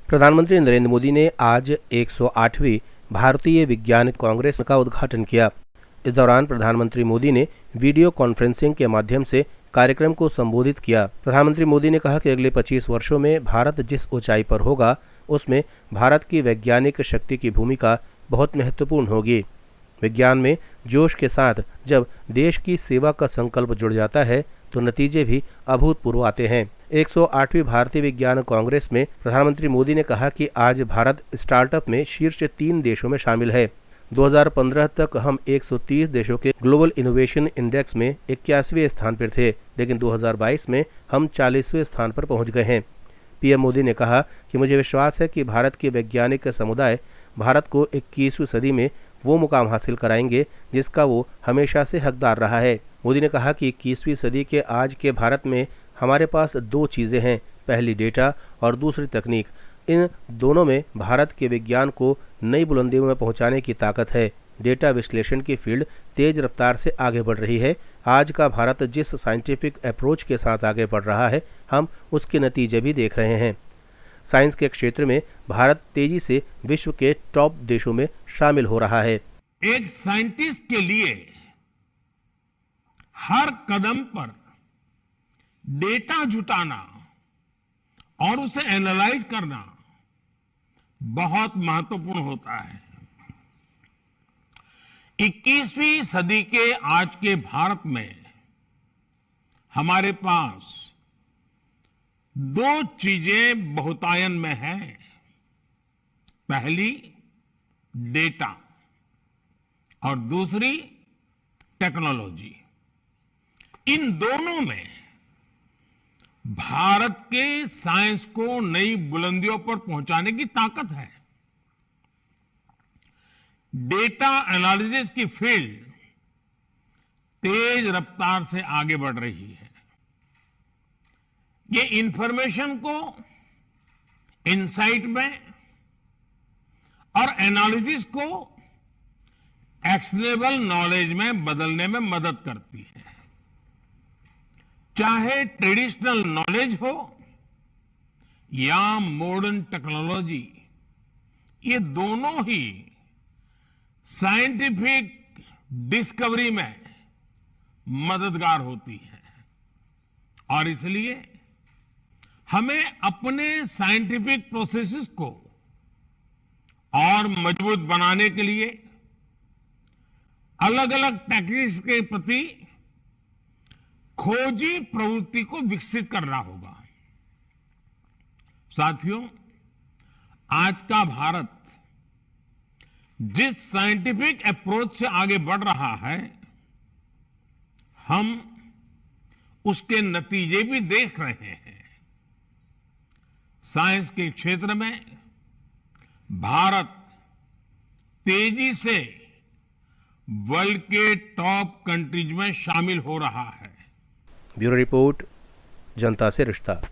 प्रधानमंत्री नरेंद्र मोदी ने आज 108वीं भारतीय विज्ञान कांग्रेस का उद्घाटन किया। इस दौरान प्रधानमंत्री मोदी ने वीडियो कॉन्फ्रेंसिंग के माध्यम से कार्यक्रम को संबोधित किया। प्रधानमंत्री मोदी ने कहा कि अगले 25 वर्षों में भारत जिस ऊंचाई पर होगा, उसमें भारत की वैज्ञानिक शक्ति की भूमिका बहुत महत्वपूर्ण होगी। विज्ञान में जोश के साथ जब देश की सेवा का संकल्प जुड़ जाता है तो नतीजे भी अभूतपूर्व आते हैं। 108वीं भारतीय विज्ञान कांग्रेस में प्रधानमंत्री मोदी ने कहा कि आज भारत स्टार्टअप में शीर्ष 3 देशों में शामिल है। 2015 तक हम 130 देशों के ग्लोबल इनोवेशन इंडेक्स में 81वें स्थान पर थे, लेकिन 2022 में हम 40वें स्थान पर पहुंच गए हैं। पीएम मोदी ने कहा कि मुझे विश्वास है कि भारत के वैज्ञानिक समुदाय भारत को 21वीं सदी में वो मुकाम हासिल कराएंगे जिसका वो हमेशा से हकदार रहा है। मोदी ने कहा कि 21वीं सदी के आज के भारत में हमारे पास 2 चीज़ें हैं, पहली डेटा और दूसरी तकनीक। इन दोनों में भारत के विज्ञान को नई बुलंदियों में पहुंचाने की ताकत है। डेटा विश्लेषण की फील्ड तेज रफ्तार से आगे बढ़ रही है। आज का भारत जिस साइंटिफिक अप्रोच के साथ आगे बढ़ रहा है, हम उसके नतीजे भी देख रहे हैं। साइंस के क्षेत्र में भारत तेजी से विश्व के टॉप देशों में शामिल हो रहा है। एक साइंटिस्ट के लिए हर कदम पर डेटा जुटाना और उसे एनालाइज करना बहुत महत्वपूर्ण होता है। 21वीं सदी के आज के भारत में हमारे पास 2 चीजें बहुतायन में हैं। पहली डेटा और दूसरी टेक्नोलॉजी। इन दोनों में भारत के साइंस को नई बुलंदियों पर पहुंचाने की ताकत है। डेटा एनालिसिस की फील्ड तेज रफ्तार से आगे बढ़ रही है। ये इंफॉर्मेशन को इनसाइट में और एनालिसिस को एक्शनेबल नॉलेज में बदलने में मदद करती है। चाहे ट्रेडिशनल नॉलेज हो या मॉडर्न टेक्नोलॉजी, ये दोनों ही साइंटिफिक डिस्कवरी में मददगार होती है। और इसलिए हमें अपने साइंटिफिक प्रोसेसेस को और मजबूत बनाने के लिए अलग अलग टेक्निक्स के प्रति खोजी प्रवृत्ति को विकसित करना होगा। साथियों, आज का भारत जिस साइंटिफिक अप्रोच से आगे बढ़ रहा है, हम उसके नतीजे भी देख रहे हैं। साइंस के क्षेत्र में भारत तेजी से वर्ल्ड के टॉप कंट्रीज में शामिल हो रहा है। ब्यूरो रिपोर्ट, जनता से रिश्ता।